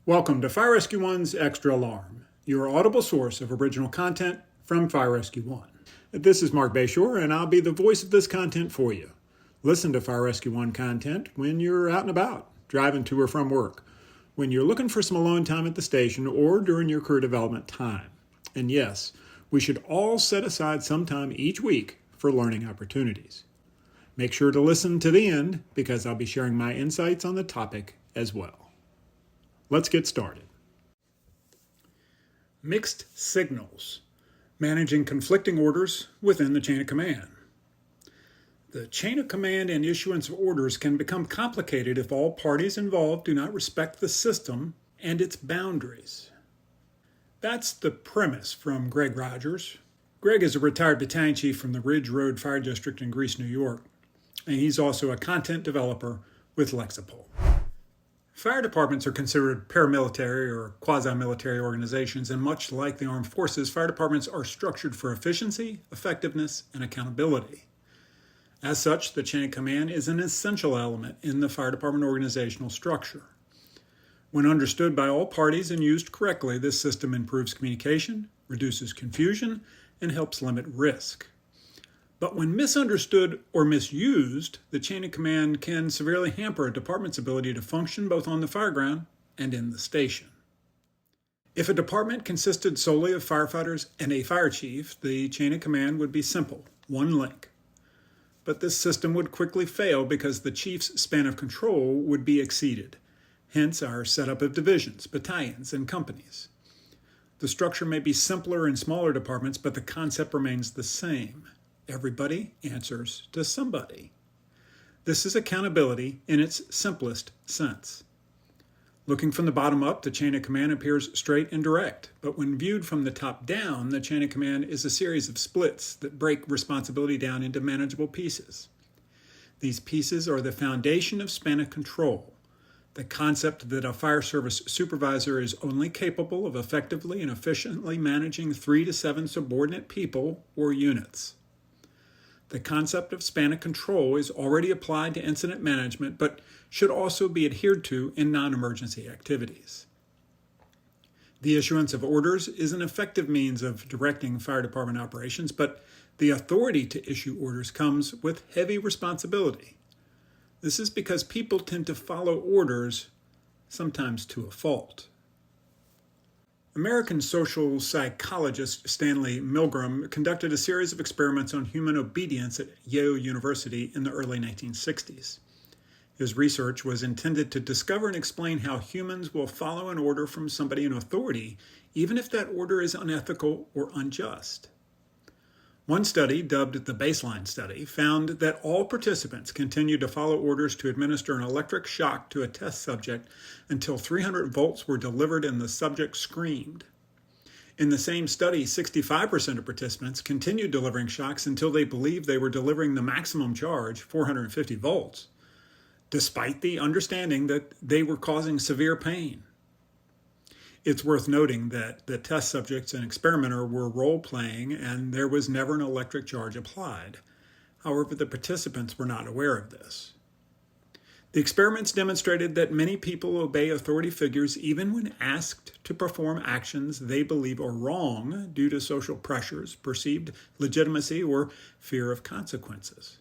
Welcome to Fire Rescue One's Extra Alarm, your audible source of original content from Fire Rescue One. This is Mark Bayshore, and I'll be the voice of this content for you. Listen to Fire Rescue One content when you're out and about, driving to or from work, when you're looking for some alone time at the station, or during your career development time. And yes, we should all set aside some time each week for learning opportunities. Make sure to listen to the end because I'll be sharing my insights on the topic as well. Let's get started. Mixed signals. Managing conflicting orders within the chain of command. The chain of command and issuance of orders can become complicated if all parties involved do not respect the system and its boundaries. That's the premise from Greg Rogers. Greg is a retired Battalion Chief from the Ridge Road Fire District in Greece, New York, and he's also a content developer with Lexipol. Fire departments are considered paramilitary or quasi-military organizations, and much like the armed forces, fire departments are structured for efficiency, effectiveness, and accountability. As such, the chain of command is an essential element in the fire department organizational structure. When understood by all parties and used correctly, this system improves communication, reduces confusion, and helps limit risk. But when misunderstood or misused, the chain of command can severely hamper a department's ability to function both on the fireground and in the station. If a department consisted solely of firefighters and a fire chief, the chain of command would be simple, one link. But this system would quickly fail because the chief's span of control would be exceeded, hence our setup of divisions, battalions, and companies. The structure may be simpler in smaller departments, but the concept remains the same. Everybody answers to somebody. This is accountability in its simplest sense. Looking from the bottom up, the chain of command appears straight and direct, but when viewed from the top down, the chain of command is a series of splits that break responsibility down into manageable pieces. These pieces are the foundation of span of control, the concept that a fire service supervisor is only capable of effectively and efficiently managing 3 to 7 subordinate people or units. The concept of span of control is already applied to incident management, but should also be adhered to in non-emergency activities. The issuance of orders is an effective means of directing fire department operations, but the authority to issue orders comes with heavy responsibility. This is because people tend to follow orders, sometimes to a fault. American social psychologist Stanley Milgram conducted a series of experiments on human obedience at Yale University in the early 1960s. His research was intended to discover and explain how humans will follow an order from somebody in authority, even if that order is unethical or unjust. One study, dubbed the baseline study, found that all participants continued to follow orders to administer an electric shock to a test subject until 300 volts were delivered and the subject screamed. In the same study, 65% of participants continued delivering shocks until they believed they were delivering the maximum charge, 450 volts, despite the understanding that they were causing severe pain. It's worth noting that the test subjects and experimenter were role-playing and there was never an electric charge applied. However, the participants were not aware of this. The experiments demonstrated that many people obey authority figures even when asked to perform actions they believe are wrong due to social pressures, perceived legitimacy, or fear of consequences.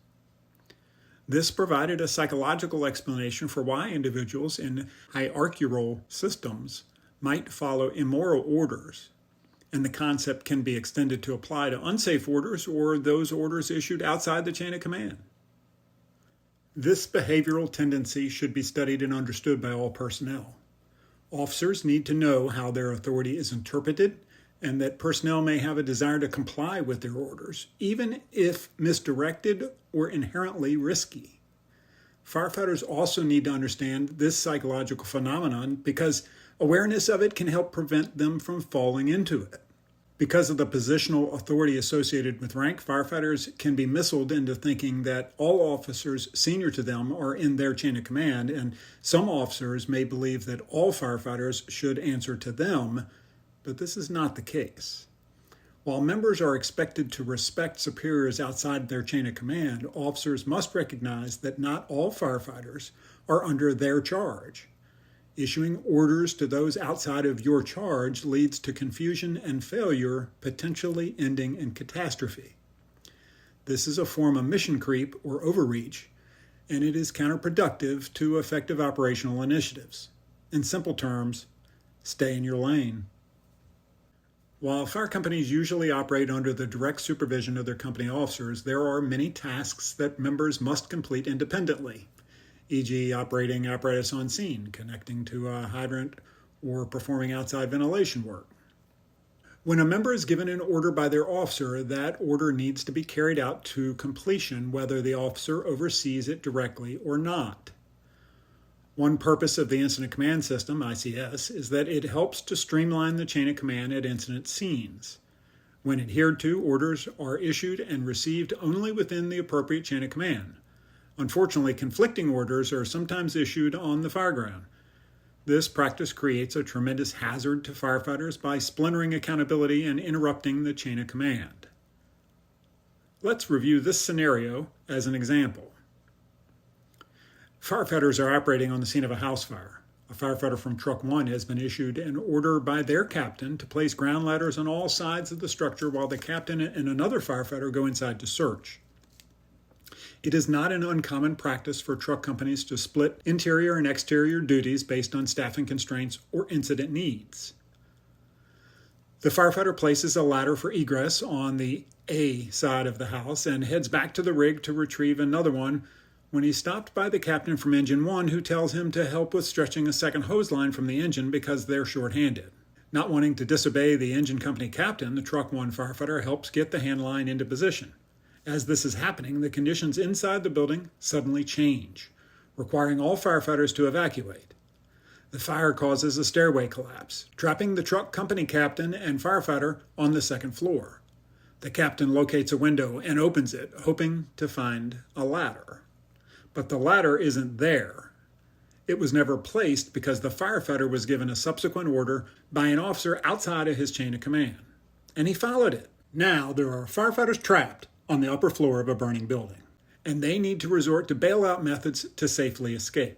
This provided a psychological explanation for why individuals in hierarchical systems might follow immoral orders, and the concept can be extended to apply to unsafe orders or those orders issued outside the chain of command. This behavioral tendency should be studied and understood by all personnel. Officers need to know how their authority is interpreted and that personnel may have a desire to comply with their orders, even if misdirected or inherently risky. Firefighters also need to understand this psychological phenomenon because awareness of it can help prevent them from falling into it. Because of the positional authority associated with rank, firefighters can be misled into thinking that all officers senior to them are in their chain of command, and some officers may believe that all firefighters should answer to them, but this is not the case. While members are expected to respect superiors outside their chain of command, officers must recognize that not all firefighters are under their charge. Issuing orders to those outside of your charge leads to confusion and failure, potentially ending in catastrophe. This is a form of mission creep or overreach, and it is counterproductive to effective operational initiatives. In simple terms, stay in your lane. While fire companies usually operate under the direct supervision of their company officers, there are many tasks that members must complete independently, e.g. operating apparatus on scene, connecting to a hydrant, or performing outside ventilation work. When a member is given an order by their officer, that order needs to be carried out to completion, whether the officer oversees it directly or not. One purpose of the Incident Command System, ICS, is that it helps to streamline the chain of command at incident scenes. When adhered to, orders are issued and received only within the appropriate chain of command. Unfortunately, conflicting orders are sometimes issued on the fireground. This practice creates a tremendous hazard to firefighters by splintering accountability and interrupting the chain of command. Let's review this scenario as an example. Firefighters are operating on the scene of a house fire. A firefighter from Truck 1 has been issued an order by their captain to place ground ladders on all sides of the structure while the captain and another firefighter go inside to search. It is not an uncommon practice for truck companies to split interior and exterior duties based on staffing constraints or incident needs. The firefighter places a ladder for egress on the A side of the house and heads back to the rig to retrieve another one when he's stopped by the captain from Engine 1, who tells him to help with stretching a second hose line from the engine because they're short-handed. Not wanting to disobey the engine company captain, the Truck 1 firefighter helps get the hand line into position. As this is happening, the conditions inside the building suddenly change, requiring all firefighters to evacuate. The fire causes a stairway collapse, trapping the truck company captain and firefighter on the second floor. The captain locates a window and opens it, hoping to find a ladder. But the ladder isn't there. It was never placed because the firefighter was given a subsequent order by an officer outside of his chain of command, and he followed it. Now there are firefighters trapped on the upper floor of a burning building, and they need to resort to bailout methods to safely escape.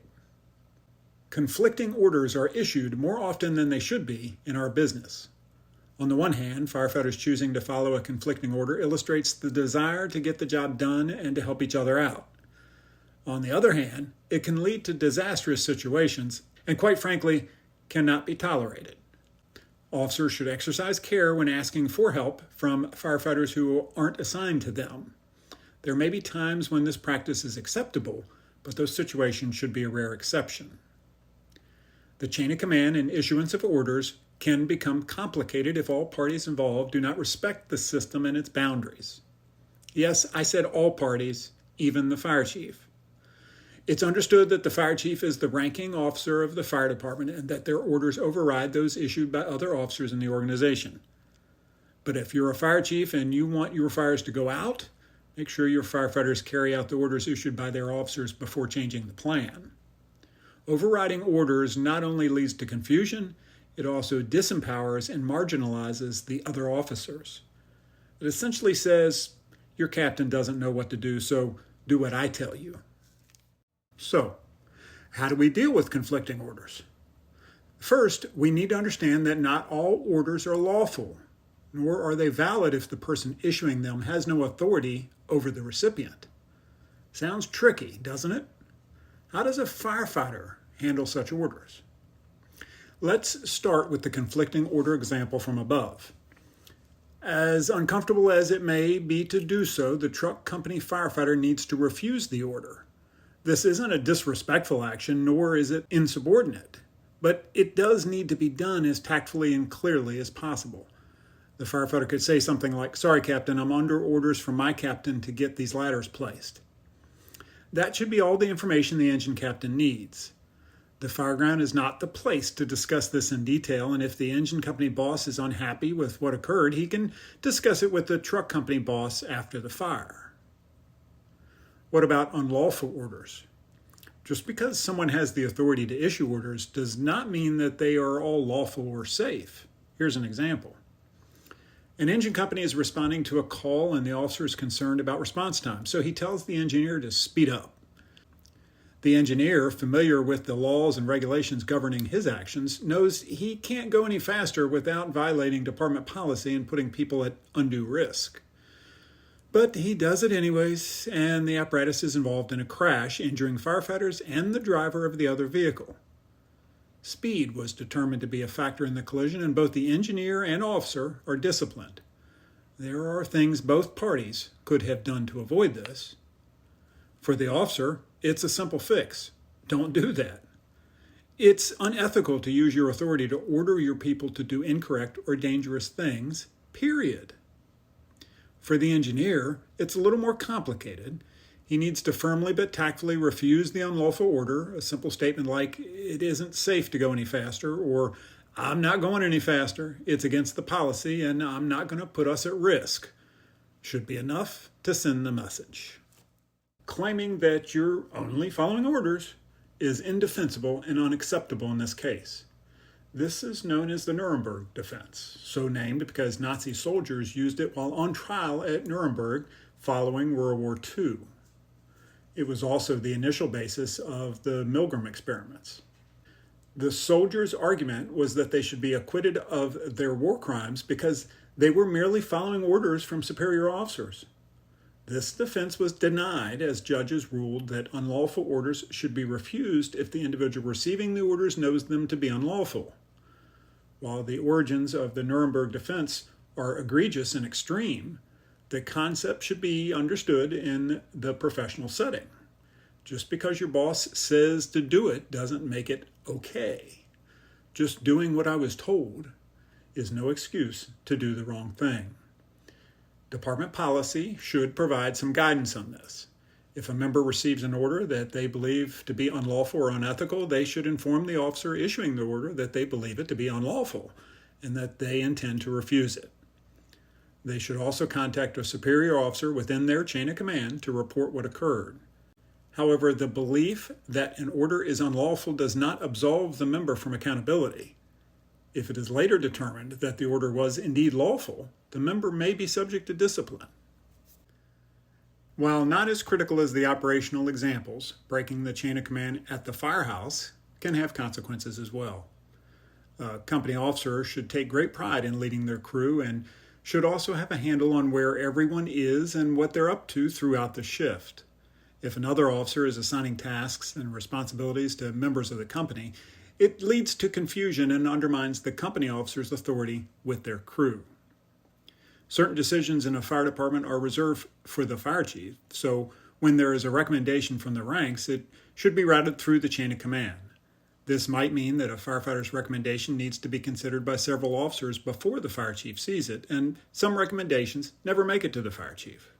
Conflicting orders are issued more often than they should be in our business. On the one hand, firefighters choosing to follow a conflicting order illustrates the desire to get the job done and to help each other out. On the other hand, it can lead to disastrous situations and, quite frankly, cannot be tolerated. Officers should exercise care when asking for help from firefighters who aren't assigned to them. There may be times when this practice is acceptable, but those situations should be a rare exception. The chain of command and issuance of orders can become complicated if all parties involved do not respect the system and its boundaries. Yes, I said all parties, even the fire chief. It's understood that the fire chief is the ranking officer of the fire department and that their orders override those issued by other officers in the organization. But if you're a fire chief and you want your fires to go out, make sure your firefighters carry out the orders issued by their officers before changing the plan. Overriding orders not only leads to confusion, it also disempowers and marginalizes the other officers. It essentially says, your captain doesn't know what to do, so do what I tell you. So, how do we deal with conflicting orders? First, we need to understand that not all orders are lawful, nor are they valid if the person issuing them has no authority over the recipient. Sounds tricky, doesn't it? How does a firefighter handle such orders? Let's start with the conflicting order example from above. As uncomfortable as it may be to do so, the truck company firefighter needs to refuse the order. This isn't a disrespectful action, nor is it insubordinate, but it does need to be done as tactfully and clearly as possible. The firefighter could say something like, "Sorry, Captain, I'm under orders from my captain to get these ladders placed." That should be all the information the engine captain needs. The fireground is not the place to discuss this in detail, and if the engine company boss is unhappy with what occurred, he can discuss it with the truck company boss after the fire. What about unlawful orders? Just because someone has the authority to issue orders does not mean that they are all lawful or safe. Here's an example. An engine company is responding to a call and the officer is concerned about response time, so he tells the engineer to speed up. The The engineer, familiar with the laws and regulations governing his actions, knows he can't go any faster without violating department policy and putting people at undue risk. But he does it anyways, and the apparatus is involved in a crash, injuring firefighters and the driver of the other vehicle. Speed was determined to be a factor in the collision, and both the engineer and officer are disciplined. There are things both parties could have done to avoid this. For the officer, it's a simple fix. Don't do that. It's unethical to use your authority to order your people to do incorrect or dangerous things, period. For the engineer, it's a little more complicated. He needs to firmly but tactfully refuse the unlawful order, a simple statement like, "It isn't safe to go any faster," or "I'm not going any faster, it's against the policy, and I'm not going to put us at risk," should be enough to send the message. Claiming that you're only following orders is indefensible and unacceptable in this case. This is known as the Nuremberg defense, so named because Nazi soldiers used it while on trial at Nuremberg following World War II. It was also the initial basis of the Milgram experiments. The soldiers' argument was that they should be acquitted of their war crimes because they were merely following orders from superior officers. This defense was denied as judges ruled that unlawful orders should be refused if the individual receiving the orders knows them to be unlawful. While the origins of the Nuremberg defense are egregious and extreme, the concept should be understood in the professional setting. Just because your boss says to do it doesn't make it okay. Just doing what I was told is no excuse to do the wrong thing. Department policy should provide some guidance on this. If a member receives an order that they believe to be unlawful or unethical, they should inform the officer issuing the order that they believe it to be unlawful and that they intend to refuse it. They should also contact a superior officer within their chain of command to report what occurred. However, the belief that an order is unlawful does not absolve the member from accountability. If it is later determined that the order was indeed lawful, the member may be subject to discipline. While not as critical as the operational examples, breaking the chain of command at the firehouse can have consequences as well. A company officer should take great pride in leading their crew and should also have a handle on where everyone is and what they're up to throughout the shift. If another officer is assigning tasks and responsibilities to members of the company, it leads to confusion and undermines the company officer's authority with their crew. Certain decisions in a fire department are reserved for the fire chief, so when there is a recommendation from the ranks, it should be routed through the chain of command. This might mean that a firefighter's recommendation needs to be considered by several officers before the fire chief sees it, and some recommendations never make it to the fire chief.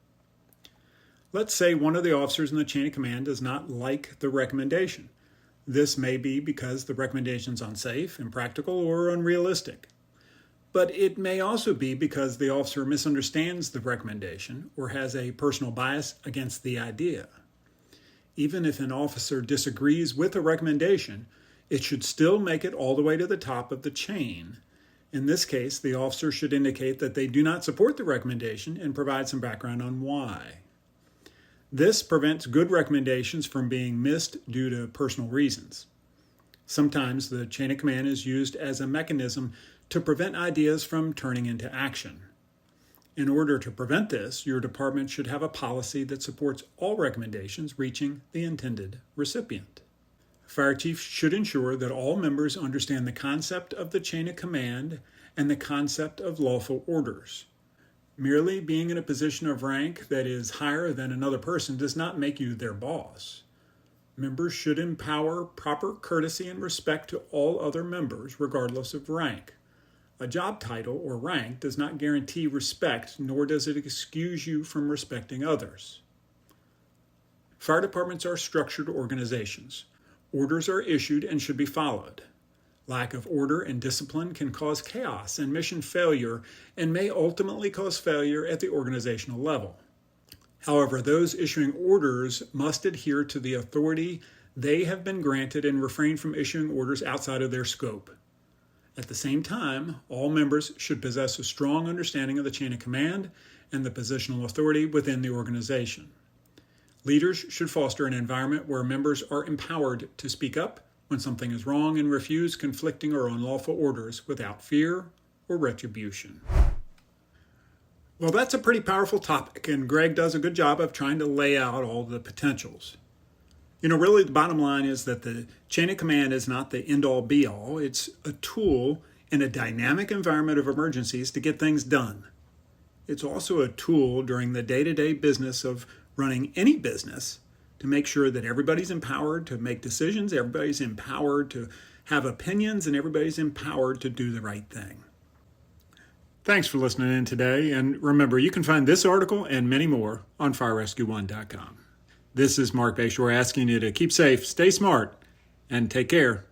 Let's say one of the officers in the chain of command does not like the recommendation. This may be because the recommendation is unsafe, impractical, or unrealistic. But it may also be because the officer misunderstands the recommendation or has a personal bias against the idea. Even if an officer disagrees with a recommendation, it should still make it all the way to the top of the chain. In this case, the officer should indicate that they do not support the recommendation and provide some background on why. This prevents good recommendations from being missed due to personal reasons. Sometimes the chain of command is used as a mechanism to prevent ideas from turning into action. In order to prevent this, your department should have a policy that supports all recommendations reaching the intended recipient. Fire chiefs should ensure that all members understand the concept of the chain of command and the concept of lawful orders. Merely being in a position of rank that is higher than another person does not make you their boss. Members should empower proper courtesy and respect to all other members, regardless of rank. A job title or rank does not guarantee respect, nor does it excuse you from respecting others. Fire departments are structured organizations. Orders are issued and should be followed. Lack of order and discipline can cause chaos and mission failure and may ultimately cause failure at the organizational level. However, those issuing orders must adhere to the authority they have been granted and refrain from issuing orders outside of their scope. At the same time, all members should possess a strong understanding of the chain of command and the positional authority within the organization. Leaders should foster an environment where members are empowered to speak up when something is wrong and refuse conflicting or unlawful orders without fear or retribution. Well, that's a pretty powerful topic, and Greg does a good job of trying to lay out all the potentials. Really the bottom line is that the chain of command is not the end-all be-all. It's a tool in a dynamic environment of emergencies to get things done. It's also a tool during the day-to-day business of running any business to make sure that everybody's empowered to make decisions, everybody's empowered to have opinions, and everybody's empowered to do the right thing. Thanks for listening in today, and remember, you can find this article and many more on firerescue1.com. This is Mark Bayshore asking you to keep safe, stay smart, and take care.